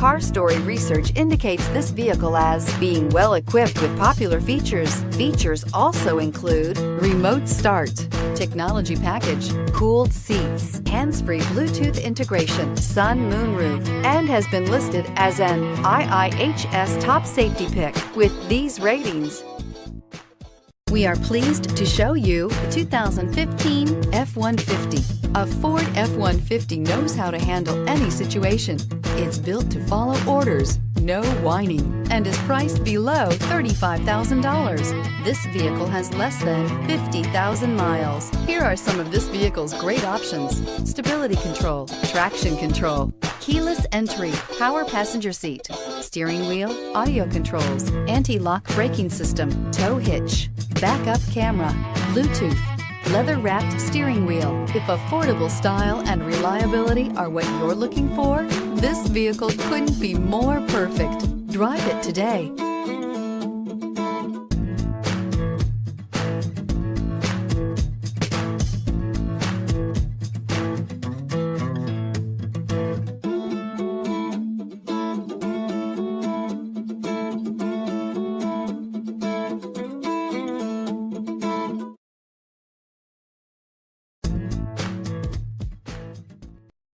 Car Story research indicates this vehicle as being well equipped with popular features. Features also include remote start, technology package, cooled seats, hands-free Bluetooth integration, sun moonroof, and has been listed as an IIHS top safety pick with these ratings. We are pleased to show you the 2015 F-150. A Ford F-150 knows how to handle any situation. It's built to follow orders, no whining, and is priced below $35,000. This vehicle has less than 50,000 miles. Here are some of this vehicle's great options: stability control, traction control, keyless entry, power passenger seat, steering wheel audio controls, anti-lock braking system, tow hitch, backup camera, Bluetooth, leather-wrapped steering wheel. If affordable style and reliability are what you're looking for, this vehicle couldn't be more perfect. Drive it today.